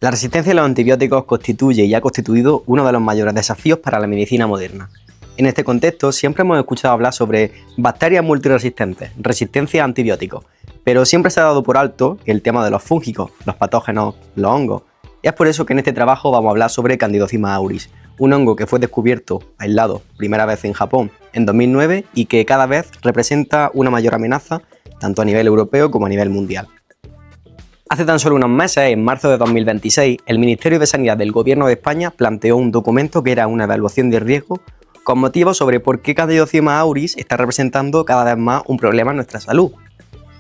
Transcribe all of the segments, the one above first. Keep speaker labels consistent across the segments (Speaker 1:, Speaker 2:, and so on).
Speaker 1: La resistencia a los antibióticos constituye y ha constituido uno de los mayores desafíos para la medicina moderna. En este contexto siempre hemos escuchado hablar sobre bacterias multiresistentes, resistencia a antibióticos, pero siempre se ha dado por alto el tema de los fúngicos, los patógenos, los hongos. Y es por eso que en este trabajo vamos a hablar sobre Candidocima auris, un hongo que fue descubierto, aislado, primera vez en Japón en 2009 y que cada vez representa una mayor amenaza tanto a nivel europeo como a nivel mundial. Hace tan solo unos meses, en marzo de 2026, el Ministerio de Sanidad del Gobierno de España planteó un documento que era una evaluación de riesgo con motivos sobre por qué Candidocima auris está representando cada vez más un problema en nuestra salud.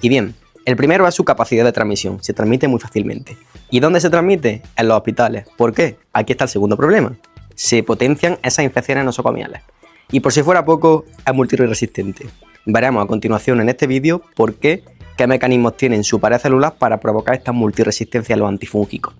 Speaker 1: Y bien, el primero es su capacidad de transmisión, se transmite muy fácilmente. ¿Y dónde se transmite? En los hospitales. ¿Por qué? Aquí está el segundo problema. Se potencian esas infecciones nosocomiales. Y por si fuera poco, es multiresistente. Veremos a continuación en este vídeo por qué mecanismos tienen su pared celular para provocar esta multiresistencia a los antifúngicos.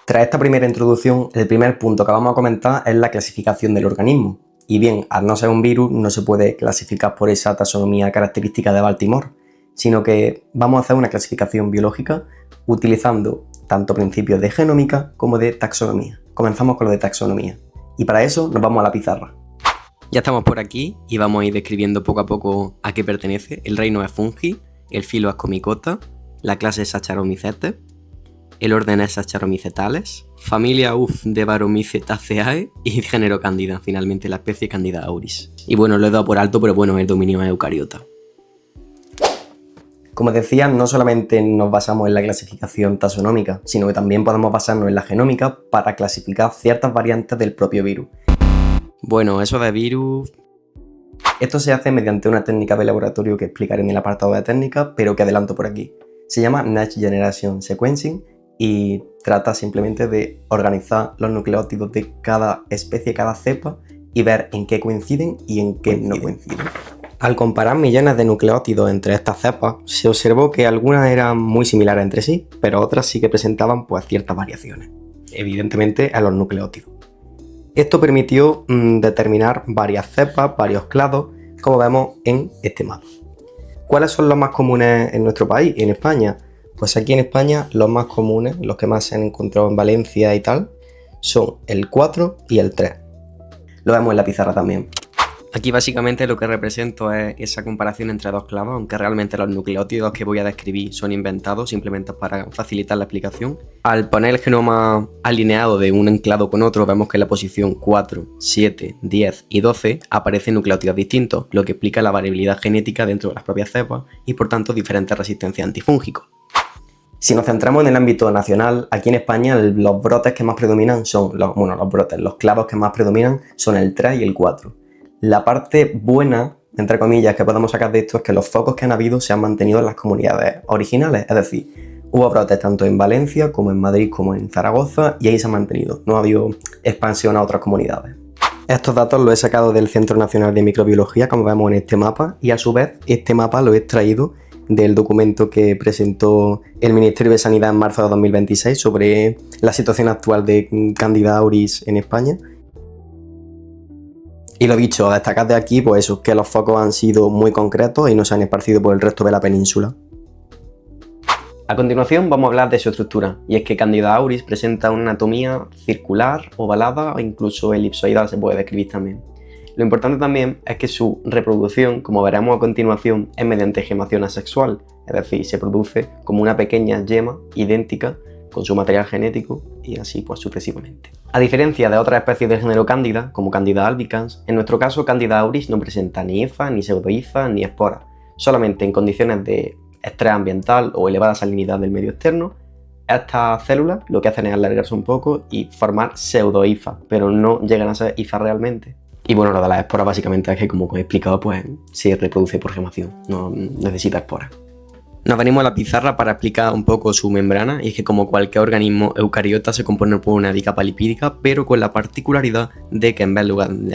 Speaker 1: Tras esta primera introducción, el primer punto que vamos a comentar es la clasificación del organismo. Y bien, al no ser un virus, no se puede clasificar por esa taxonomía característica de Baltimore, sino que vamos a hacer una clasificación biológica utilizando tanto principios de genómica como de taxonomía. Comenzamos con lo de taxonomía. Y para eso nos vamos a la pizarra. Ya estamos por aquí y vamos a ir describiendo poco a poco a qué pertenece. El reino es Fungi, el filo es Comicota, la clase es Saccharomycetes, el orden es Saccharomycetales, familia de Baromycetaceae y género Candida, finalmente la especie Candida auris. Y bueno, lo he dado por alto, pero bueno, el dominio es eucariota. Como decía, no solamente nos basamos en la clasificación taxonómica, sino que también podemos basarnos en la genómica para clasificar ciertas variantes del propio virus. Bueno, eso de virus... Esto se hace mediante una técnica de laboratorio que explicaré en el apartado de técnica, pero que adelanto por aquí. Se llama Next Generation Sequencing y trata simplemente de organizar los nucleótidos de cada especie, cada cepa, y ver en qué coinciden y en qué no coinciden. Al comparar millones de nucleótidos entre estas cepas, se observó que algunas eran muy similares entre sí, pero otras sí que presentaban ciertas variaciones, evidentemente en los nucleótidos. Esto permitió determinar varias cepas, varios clados, como vemos en este mapa. ¿Cuáles son los más comunes en nuestro país, en España? Pues aquí en España los más comunes, los que más se han encontrado en Valencia y tal, son el 4 y el 3. Lo vemos en la pizarra también. Aquí básicamente lo que represento es esa comparación entre dos clavos, aunque realmente los nucleótidos que voy a describir son inventados simplemente para facilitar la explicación. Al poner el genoma alineado de un clado con otro, vemos que en la posición 4, 7, 10 y 12 aparecen nucleótidos distintos, lo que explica la variabilidad genética dentro de las propias cepas y por tanto diferentes resistencias a antifúngicos. Si nos centramos en el ámbito nacional, aquí en España los brotes que más predominan son los clavos que más predominan son el 3 y el 4. La parte buena, entre comillas, que podemos sacar de esto es que los focos que han habido se han mantenido en las comunidades originales, es decir, hubo brotes tanto en Valencia como en Madrid como en Zaragoza y ahí se han mantenido, no ha habido expansión a otras comunidades. Estos datos los he sacado del Centro Nacional de Microbiología, como vemos en este mapa, y a su vez este mapa lo he extraído del documento que presentó el Ministerio de Sanidad en marzo de 2026 sobre la situación actual de Candida auris en España. Y lo dicho, a destacar de aquí, pues eso, que los focos han sido muy concretos y no se han esparcido por el resto de la península. A continuación vamos a hablar de su estructura, y es que Candida auris presenta una anatomía circular, ovalada o incluso elipsoidal se puede describir también. Lo importante también es que su reproducción, como veremos a continuación, es mediante gemación asexual, es decir, se produce como una pequeña yema idéntica con su material genético y así pues sucesivamente. A diferencia de otras especies del género Cándida, como Candida albicans, en nuestro caso Candida auris no presenta ni hifa, ni pseudohifa, ni esporas. Solamente en condiciones de estrés ambiental o elevada salinidad del medio externo, estas células lo que hacen es alargarse un poco y formar pseudohifas, pero no llegan a ser hifas realmente. Y bueno, lo de las esporas básicamente es que, como os he explicado, pues se reproduce por gemación, no necesita esporas. Nos venimos a la pizarra para explicar un poco su membrana, y es que como cualquier organismo eucariota se compone por una dicapa lipídica, pero con la particularidad de que en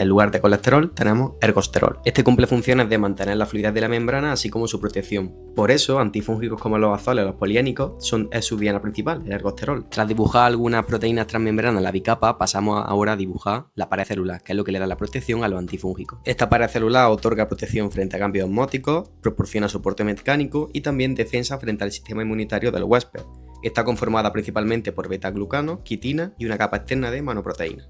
Speaker 1: lugar de colesterol tenemos ergosterol. Este cumple funciones de mantener la fluidez de la membrana así como su protección. Por eso, antifúngicos como los azoles o los poliénicos es su diana principal, el ergosterol. Tras dibujar algunas proteínas transmembranas en la bicapa, pasamos ahora a dibujar la pared celular, que es lo que le da la protección a los antifúngicos. Esta pared celular otorga protección frente a cambios osmóticos, proporciona soporte mecánico y también defensa frente al sistema inmunitario del huésped. Está conformada principalmente por beta-glucanos, quitina y una capa externa de manoproteínas.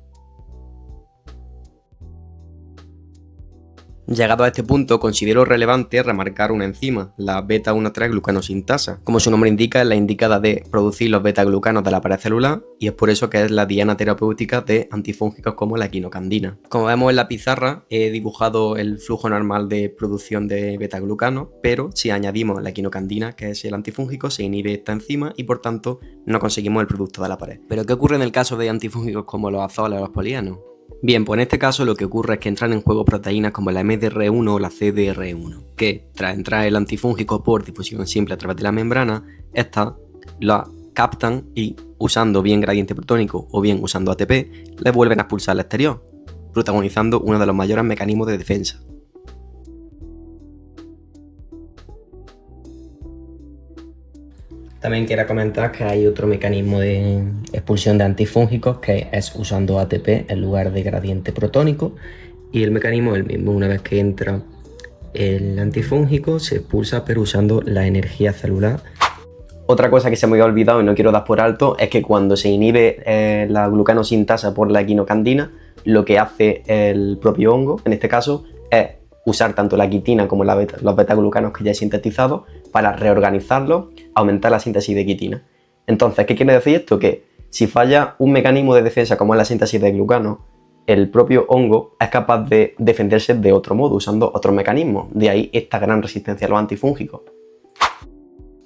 Speaker 1: Llegado a este punto, considero relevante remarcar una enzima, la beta-1,3-glucanosintasa. Como su nombre indica, es la indicada de producir los beta-glucanos de la pared celular y es por eso que es la diana terapéutica de antifúngicos como la quinocandina. Como vemos en la pizarra, he dibujado el flujo normal de producción de beta-glucanos, pero si añadimos la quinocandina, que es el antifúngico, se inhibe esta enzima y por tanto no conseguimos el producto de la pared. ¿Pero qué ocurre en el caso de antifúngicos como los azoles o los polianos? Bien, pues en este caso lo que ocurre es que entran en juego proteínas como la MDR1 o la CDR1, que tras entrar el antifúngico por difusión simple a través de la membrana, estas la captan y usando bien gradiente protónico o bien usando ATP, le vuelven a expulsar al exterior, protagonizando uno de los mayores mecanismos de defensa. También quiero comentar que hay otro mecanismo de expulsión de antifúngicos que es usando ATP en lugar de gradiente protónico y el mecanismo es el mismo. Una vez que entra el antifúngico se expulsa pero usando la energía celular. Otra cosa que se me había olvidado y no quiero dar por alto es que cuando se inhibe la glucanosintasa por la quinocandina, lo que hace el propio hongo, en este caso, es usar tanto la quitina como los beta-glucanos que ya he sintetizado para reorganizarlos, aumentar la síntesis de quitina. Entonces, ¿qué quiere decir esto? Que si falla un mecanismo de defensa como es la síntesis de glucanos, el propio hongo es capaz de defenderse de otro modo, usando otros mecanismos. De ahí esta gran resistencia a los antifúngicos.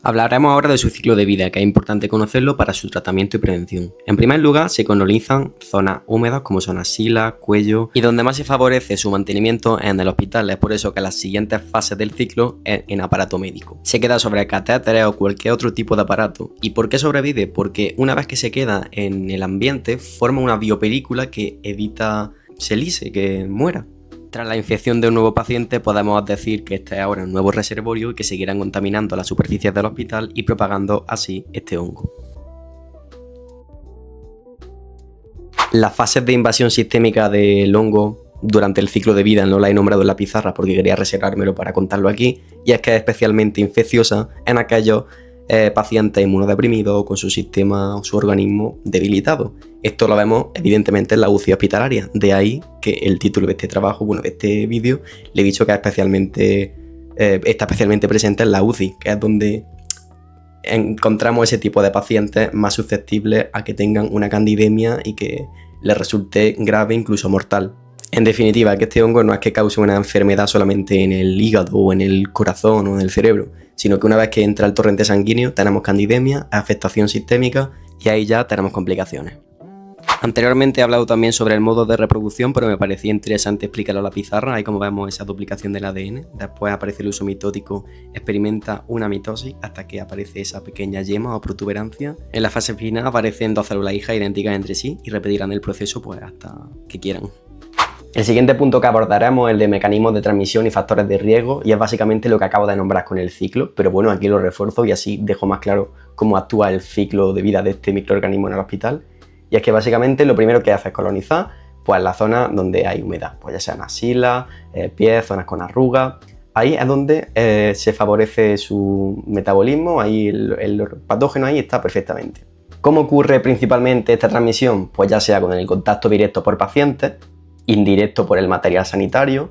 Speaker 1: Hablaremos ahora de su ciclo de vida, que es importante conocerlo para su tratamiento y prevención. En primer lugar, se colonizan zonas húmedas como son axilas, cuello, y donde más se favorece su mantenimiento es en el hospital. Es por eso que las siguientes fases del ciclo es en aparato médico. Se queda sobre catéteres o cualquier otro tipo de aparato. ¿Y por qué sobrevive? Porque una vez que se queda en el ambiente, forma una biopelícula que evita se lise, que muera. Tras la infección de un nuevo paciente podemos decir que este es ahora un nuevo reservorio y que seguirán contaminando las superficies del hospital y propagando así este hongo. Las fases de invasión sistémica del hongo durante el ciclo de vida no la he nombrado en la pizarra porque quería reservármelo para contarlo aquí, y es que es especialmente infecciosa en aquellos pacientes inmunodeprimidos o con su sistema o su organismo debilitado. Esto lo vemos evidentemente en la UCI hospitalaria, de ahí que el título de este trabajo, bueno, de este vídeo, le he dicho que está especialmente presente en la UCI, que es donde encontramos ese tipo de pacientes más susceptibles a que tengan una candidemia y que les resulte grave, incluso mortal. En definitiva, que este hongo no es que cause una enfermedad solamente en el hígado o en el corazón o en el cerebro, sino que una vez que entra el torrente sanguíneo tenemos candidemia, afectación sistémica y ahí ya tenemos complicaciones. Anteriormente he hablado también sobre el modo de reproducción, pero me parecía interesante explicarlo a la pizarra. Ahí como vemos esa duplicación del ADN, después aparece el uso mitótico, experimenta una mitosis hasta que aparece esa pequeña yema o protuberancia. En la fase final aparecen dos células hijas idénticas entre sí y repetirán el proceso pues hasta que quieran. El siguiente punto que abordaremos es el de mecanismos de transmisión y factores de riesgo, y es básicamente lo que acabo de nombrar con el ciclo, pero bueno, aquí lo refuerzo y así dejo más claro cómo actúa el ciclo de vida de este microorganismo en el hospital. Y es que básicamente lo primero que hace es colonizar pues la zona donde hay humedad, pues ya sean axilas, pies, zonas con arrugas. Ahí es donde se favorece su metabolismo, ahí el patógeno ahí está perfectamente. ¿Cómo ocurre principalmente esta transmisión? Pues ya sea con el contacto directo por pacientes, indirecto por el material sanitario,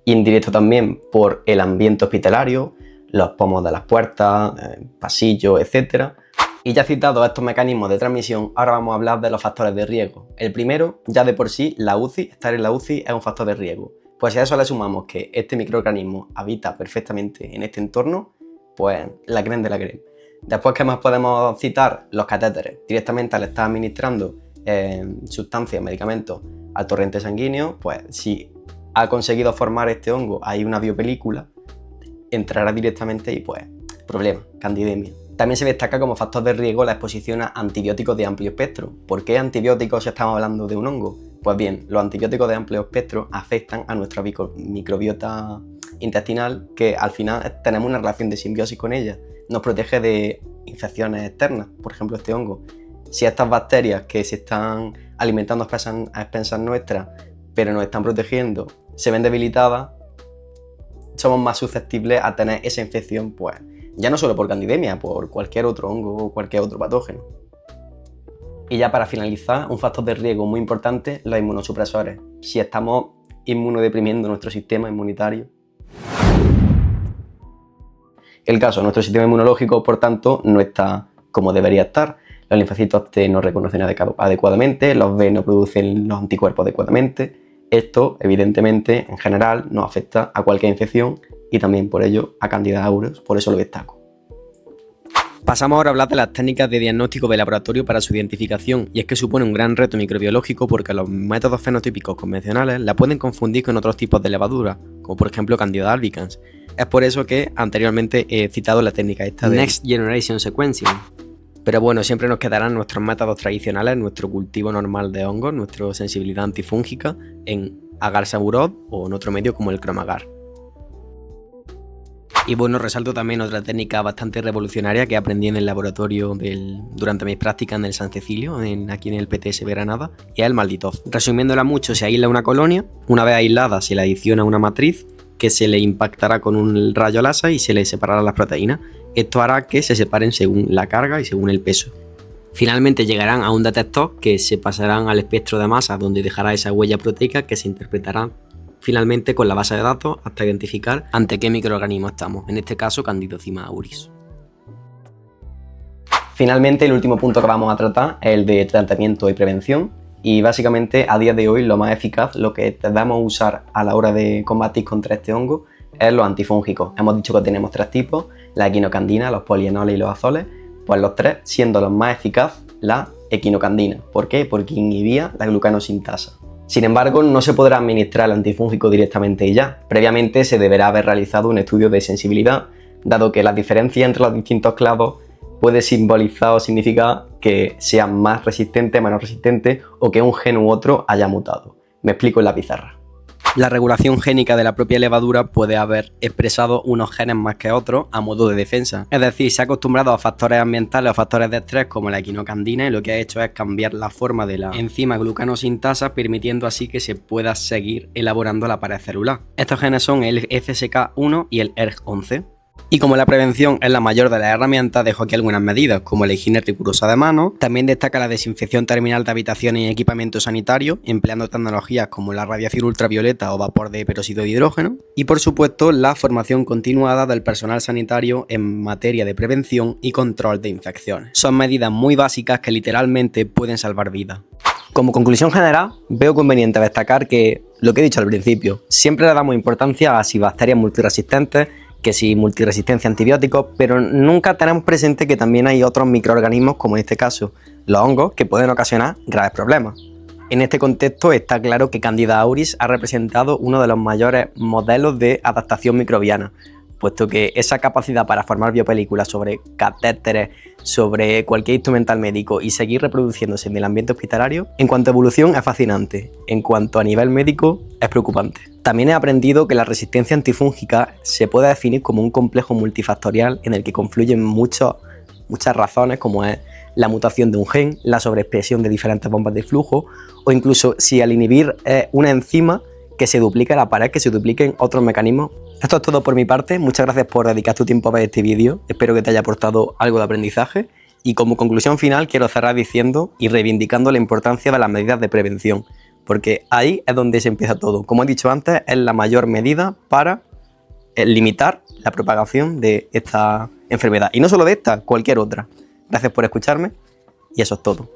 Speaker 1: indirecto también por el ambiente hospitalario, los pomos de las puertas, pasillos, etc. Y ya citados estos mecanismos de transmisión, ahora vamos a hablar de los factores de riesgo. El primero, ya de por sí, la UCI, estar en la UCI es un factor de riesgo. Pues si a eso le sumamos que este microorganismo habita perfectamente en este entorno, pues la crema de la crema. Después, ¿qué más podemos citar? Los catéteres. Directamente al estar administrando sustancias, medicamentos al torrente sanguíneo, pues si ha conseguido formar este hongo, hay una biopelícula, entrará directamente y pues problema, candidemia. También se destaca como factor de riesgo la exposición a antibióticos de amplio espectro. ¿Por qué antibióticos si estamos hablando de un hongo? Pues bien, los antibióticos de amplio espectro afectan a nuestra microbiota intestinal, que al final tenemos una relación de simbiosis con ella. Nos protege de infecciones externas, por ejemplo este hongo. Si estas bacterias que se están alimentando a expensas nuestras, pero nos están protegiendo, se ven debilitadas, somos más susceptibles a tener esa infección pues, ya no solo por candidemia, por cualquier otro hongo o cualquier otro patógeno. Y ya para finalizar, un factor de riesgo muy importante, los inmunosupresores. Si estamos inmunodeprimiendo nuestro sistema inmunitario. El caso, nuestro sistema inmunológico, por tanto, no está como debería estar. Los linfocitos T no reconocen adecuadamente, los B no producen los anticuerpos adecuadamente. Esto, evidentemente, en general, nos afecta a cualquier infección y también por ello a Candida auris, por eso lo destaco. Pasamos ahora a hablar de las técnicas de diagnóstico de laboratorio para su identificación, y es que supone un gran reto microbiológico porque los métodos fenotípicos convencionales la pueden confundir con otros tipos de levadura, como por ejemplo Candida albicans. Es por eso que anteriormente he citado la técnica esta de Next Generation Sequencing. Pero bueno, siempre nos quedarán nuestros métodos tradicionales, nuestro cultivo normal de hongos, nuestra sensibilidad antifúngica en agar-saburot o en otro medio como el Chromagar. Y bueno, resalto también otra técnica bastante revolucionaria que aprendí en el laboratorio durante mis prácticas en el San Cecilio, aquí en el PTS Granada, y es el Malditoz. Resumiéndola mucho, se aísla una colonia, una vez aislada se le adiciona una matriz que se le impactará con un rayo láser y se le separará las proteínas. Esto hará que se separen según la carga y según el peso. Finalmente llegarán a un detector que se pasarán al espectro de masa donde dejará esa huella proteica que se interpretará finalmente con la base de datos hasta identificar ante qué microorganismo estamos, en este caso Candidocima auris. Finalmente, el último punto que vamos a tratar es el de tratamiento y prevención, y básicamente a día de hoy lo más eficaz, lo que debemos usar a la hora de combatir contra este hongo es los antifúngicos. Hemos dicho que tenemos tres tipos, la equinocandina, los polienoles y los azoles, pues los tres siendo los más eficaz la equinocandina. ¿Por qué? Porque inhibía la glucanosintasa. Sin embargo, no se podrá administrar el antifúngico directamente y ya. Previamente se deberá haber realizado un estudio de sensibilidad, dado que las diferencias entre los distintos clados puede simbolizar o significar que sean más resistentes, menos resistentes o que un gen u otro haya mutado. Me explico en la pizarra. La regulación génica de la propia levadura puede haber expresado unos genes más que otros a modo de defensa. Es decir, se ha acostumbrado a factores ambientales o factores de estrés como la equinocandina y lo que ha hecho es cambiar la forma de la enzima glucanosintasa, permitiendo así que se pueda seguir elaborando la pared celular. Estos genes son el FSK1 y el ERG11. Y como la prevención es la mayor de las herramientas, dejo aquí algunas medidas, como la higiene rigurosa de manos. También destaca la desinfección terminal de habitaciones y equipamiento sanitario, empleando tecnologías como la radiación ultravioleta o vapor de peróxido de hidrógeno. Y por supuesto, la formación continuada del personal sanitario en materia de prevención y control de infecciones. Son medidas muy básicas que literalmente pueden salvar vidas. Como conclusión general, veo conveniente destacar que, lo que he dicho al principio, siempre le damos importancia a si bacterias multiresistentes, que si multiresistencia a antibióticos, pero nunca tenemos presente que también hay otros microorganismos, como en este caso los hongos, que pueden ocasionar graves problemas. En este contexto está claro que Candida auris ha representado uno de los mayores modelos de adaptación microbiana, puesto que esa capacidad para formar biopelículas sobre catéteres, sobre cualquier instrumental médico y seguir reproduciéndose en el ambiente hospitalario, en cuanto a evolución es fascinante, en cuanto a nivel médico es preocupante. También he aprendido que la resistencia antifúngica se puede definir como un complejo multifactorial en el que confluyen muchas razones, como es la mutación de un gen, la sobreexpresión de diferentes bombas de flujo, o incluso si al inhibir una enzima que se duplica la pared, que se dupliquen otros mecanismos. Esto es todo por mi parte, muchas gracias por dedicar tu tiempo a ver este vídeo, espero que te haya aportado algo de aprendizaje, y como conclusión final quiero cerrar diciendo y reivindicando la importancia de las medidas de prevención, porque ahí es donde se empieza todo. Como he dicho antes, es la mayor medida para limitar la propagación de esta enfermedad. Y no solo de esta, cualquier otra. Gracias por escucharme y eso es todo.